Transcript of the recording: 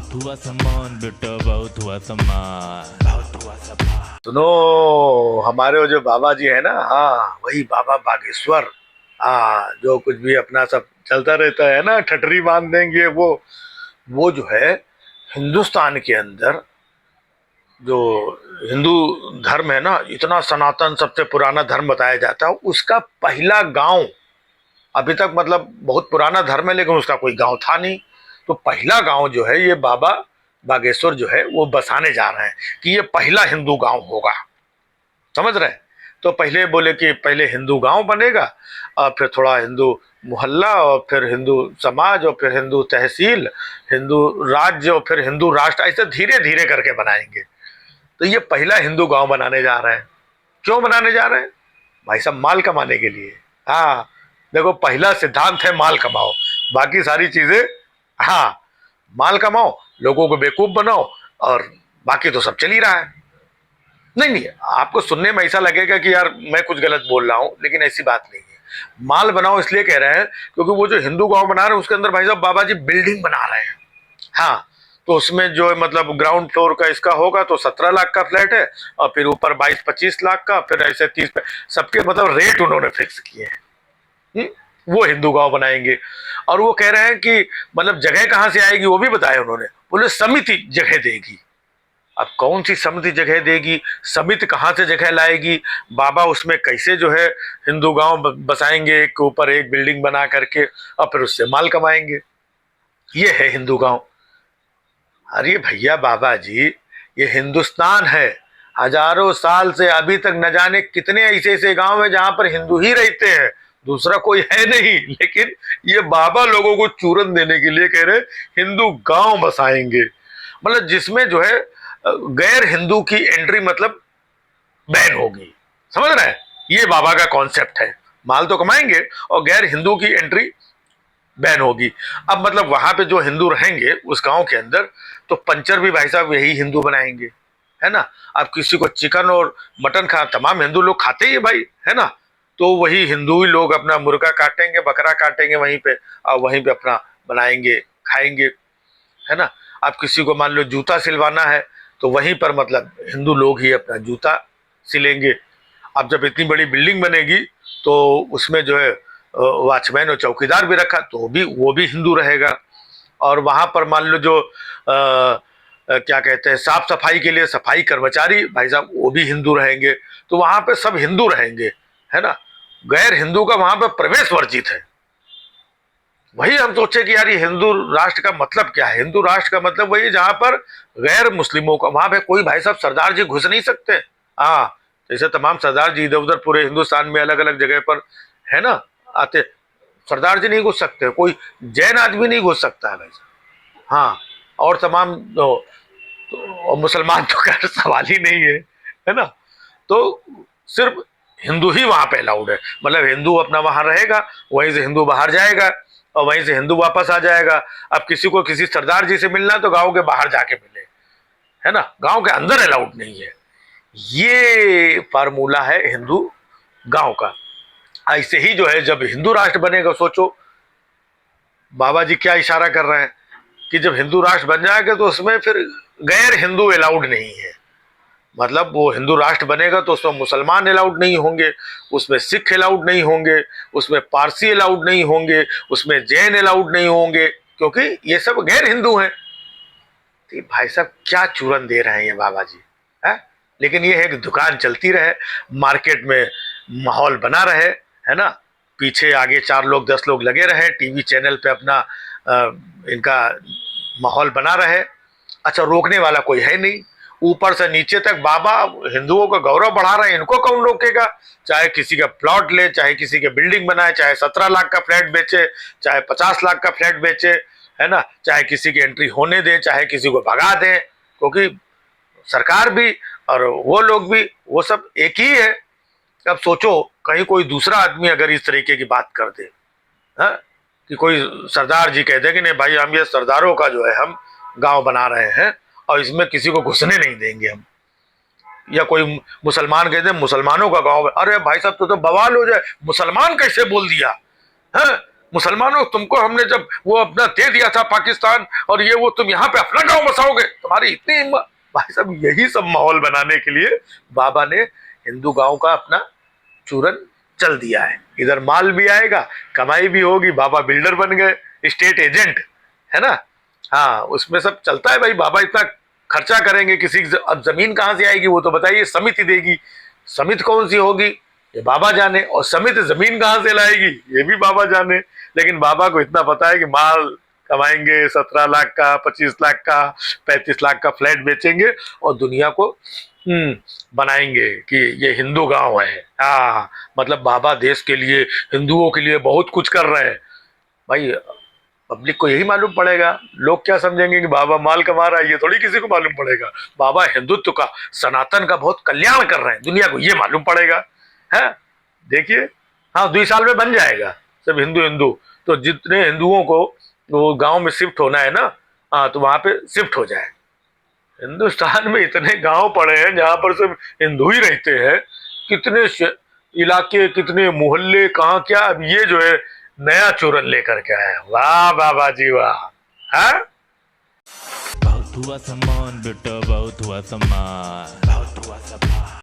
बहुत हुआ सामान बेटा, बहुत हुआ सामान, बहुत हुआ सामान। सुनो, हमारे वो जो बाबा जी है ना, हाँ वही बाबा बागेश्वर। हाँ, जो कुछ भी अपना सब चलता रहता है ना, ठटरी बांध देंगे वो जो है हिंदुस्तान के अंदर जो हिंदू धर्म है ना, इतना सनातन सबसे पुराना धर्म बताया जाता है, उसका पहला गांव अभी तक, मतलब बहुत पुराना धर्म है लेकिन उसका कोई गांव था नहीं। तो पहला गांव जो है ये बाबा बागेश्वर जो है वो बसाने जा रहे हैं कि ये पहला हिंदू गांव होगा। समझ रहे हैं? तो पहले बोले कि पहले हिंदू गांव बनेगा, और फिर थोड़ा हिंदू मोहल्ला, और फिर हिंदू समाज, और फिर हिंदू तहसील, हिंदू राज्य, और फिर हिंदू राष्ट्र, ऐसे धीरे धीरे करके बनाएंगे। तो ये पहला हिंदू गांव बनाने जा रहे हैं। क्यों बनाने जा रहे हैं? भाई साहब, माल कमाने के लिए। हाँ, देखो पहला सिद्धांत है माल कमाओ, बाकी सारी चीजें, हाँ, माल कमाओ, लोगों को बेवकूफ बनाओ, और बाकी तो सब चल ही रहा है। नहीं नहीं, आपको सुनने में ऐसा लगेगा कि यार मैं कुछ गलत बोल रहा हूं, लेकिन ऐसी बात नहीं है। माल बनाओ इसलिए कह रहे हैं क्योंकि वो जो हिंदू गांव बना रहे हैं उसके अंदर भाई साहब बाबा जी बिल्डिंग बना रहे हैं। हाँ, तो उसमें जो है मतलब ग्राउंड फ्लोर का इसका होगा तो 17 लाख का फ्लैट है, और फिर ऊपर 22-25 लाख का, फिर ऐसे 30, सबके मतलब रेट उन्होंने फिक्स किए हैं। वो हिंदू गांव बनाएंगे। और वो कह रहे हैं कि मतलब जगह कहां से आएगी वो भी बताया उन्होंने, बोले समिति जगह देगी। अब कौन सी समिति जगह देगी, समिति कहां से जगह लाएगी, बाबा उसमें कैसे जो है हिंदू गांव बसाएंगे, एक के ऊपर एक बिल्डिंग बना करके, और फिर उससे माल कमाएंगे। ये है हिंदू गांव। अरे भैया बाबा जी, ये हिंदुस्तान है। हजारों साल से अभी तक न जाने कितने ऐसे ऐसे गांव हैं जहां पर हिंदू ही रहते हैं, दूसरा कोई है नहीं। लेकिन ये बाबा लोगों को चूरन देने के लिए कह रहे हिंदू गांव बसाएंगे, मतलब जिसमें जो है गैर हिंदू की एंट्री मतलब बैन होगी। समझ रहे हैं? ये बाबा का कॉन्सेप्ट है। माल तो कमाएंगे और गैर हिंदू की एंट्री बैन होगी। अब मतलब वहां पे जो हिंदू रहेंगे उस गांव के अंदर, तो पंचर भी भाई साहब यही हिंदू बनाएंगे, है ना। अब किसी को चिकन और मटन खा, तमाम हिंदू लोग खाते ही है भाई, है ना। तो वही हिंदू ही लोग अपना मुर्गा काटेंगे, बकरा काटेंगे वहीं पे, और वहीं पे अपना बनाएंगे, खाएंगे, है ना। अब किसी को मान लो जूता सिलवाना है तो वहीं पर मतलब हिंदू लोग ही अपना जूता सिलेंगे। अब जब इतनी बड़ी बिल्डिंग बनेगी तो उसमें जो है वॉचमैन और चौकीदार भी रखा तो वो भी हिंदू रहेगा। और वहां पर मान लो जो क्या कहते हैं साफ सफाई के लिए सफाई कर्मचारी भाई साहब वो भी हिंदू रहेंगे। तो वहां पे सब हिंदू रहेंगे, है ना। गैर हिंदू का वहां पे प्रवेश वर्जित है। वही हम सोचे कि यार ये हिंदू राष्ट्र का मतलब क्या है। हिंदू राष्ट्र का मतलब वही जहां पर गैर मुस्लिमों का, वहां पे कोई भाई साहब सरदार जी घुस नहीं सकते। हाँ, जैसे तमाम सरदार जी इधर उधर पूरे हिंदुस्तान में अलग अलग जगह पर, है ना, आते, सरदार जी नहीं घुस सकते, कोई जैन आदमी नहीं घुस सकता है भाई साहब। हाँ, और तमाम तो मुसलमान तो खैर सवाल ही नहीं है ना। तो सिर्फ हिंदू ही वहां पे अलाउड है, मतलब हिंदू अपना वहां रहेगा, वहीं से हिंदू बाहर जाएगा और वहीं से हिंदू वापस आ जाएगा। अब किसी को किसी सरदार जी से मिलना तो गांव के बाहर जाके मिले, है ना, गांव के अंदर अलाउड नहीं है। ये फार्मूला है हिंदू गांव का। ऐसे ही जो है जब हिंदू राष्ट्र बनेगा, सोचो बाबा जी क्या इशारा कर रहे हैं कि जब हिंदू राष्ट्र बन जाएगा तो उसमें फिर गैर हिंदू अलाउड नहीं है। मतलब वो हिंदू राष्ट्र बनेगा तो उसमें मुसलमान अलाउड नहीं होंगे, उसमें सिख अलाउड नहीं होंगे, उसमें पारसी अलाउड नहीं होंगे, उसमें जैन अलाउड नहीं होंगे, क्योंकि ये सब गैर हिंदू हैं। तो भाई साहब क्या चूरन दे रहे हैं ये बाबा जी, है। लेकिन ये है कि दुकान चलती रहे, मार्केट में माहौल बना रहे, है ना। पीछे आगे 4 लोग 10 लोग लगे रहे, टीवी चैनल पे अपना इनका माहौल बना रहे। अच्छा, रोकने वाला कोई है नहीं। ऊपर से नीचे तक बाबा हिंदुओं का गौरव बढ़ा रहे हैं, इनको कौन रोकेगा। चाहे किसी का प्लॉट ले, चाहे किसी के बिल्डिंग बनाए, चाहे 17 लाख का फ्लैट बेचे, चाहे 50 लाख का फ्लैट बेचे, है ना, चाहे किसी की एंट्री होने दे, चाहे किसी को भगा दें, क्योंकि सरकार भी और वो लोग भी वो सब एक ही है। अब सोचो कहीं कोई दूसरा आदमी अगर इस तरीके की बात कर दे, है कि कोई सरदार जी कहते कि नहीं भाई हम ये सरदारों का जो है हम गांव बना रहे हैं और इसमें किसी को घुसने नहीं देंगे हम, या कोई मुसलमान कहते हैं मुसलमानों का गांव है, अरे भाई साहब तो बवाल हो जाए, मुसलमान कैसे बोल दिया है। मुसलमानों, तुमको हमने जब वो अपना दे दिया था पाकिस्तान और ये वो, तुम यहाँ पे अपना गांव बसाओगे, तुम्हारी इतनी हिम्मत। भाई साहब, यही सब माहौल बनाने के लिए बाबा ने हिंदू गांव का अपना चूरन चल दिया है। इधर माल भी आएगा, कमाई भी होगी, बाबा बिल्डर बन गए, स्टेट एजेंट, है ना। हाँ, उसमें सब चलता है भाई। बाबा इतना खर्चा करेंगे, किसी अब जमीन कहाँ से आएगी वो तो बताइए, समिति देगी। समिति कौन सी होगी ये बाबा जाने, और समिति जमीन कहाँ से लाएगी ये भी बाबा जाने। लेकिन बाबा को इतना पता है कि माल कमाएंगे, 17 लाख का, 25 लाख का, 35 लाख का फ्लैट बेचेंगे और दुनिया को बनाएंगे कि ये हिंदू गांव है। हाँ, मतलब बाबा देश के लिए, हिंदुओं के लिए बहुत कुछ कर रहे हैं भाई। पब्लिक को यही मालूम पड़ेगा। लोग क्या समझेंगे कि बाबा माल कमा रहा है, ये थोड़ी किसी को मालूम पड़ेगा। बाबा हिंदुत्व का, सनातन का बहुत कल्याण कर रहे हैं, दुनिया को ये मालूम पड़ेगा है। देखिए, हाँ, 2 साल में बन जाएगा सब हिंदू हिंदू। तो जितने हिंदुओं को वो गांव में शिफ्ट होना है ना, हाँ, तो वहां पे शिफ्ट हो जाए। हिंदुस्तान में इतने गांव पड़े हैं जहां पर सब हिंदू ही रहते हैं। कितने इलाके, कितने मोहल्ले, कहाँ क्या। अब ये जो है नया चूरन लेकर के आया। वाह बाबा जी वाह। हाँ, बहुत हुआ सम्मान बेटा, बहुत हुआ सम्मान, बहुत हुआ सम्मान।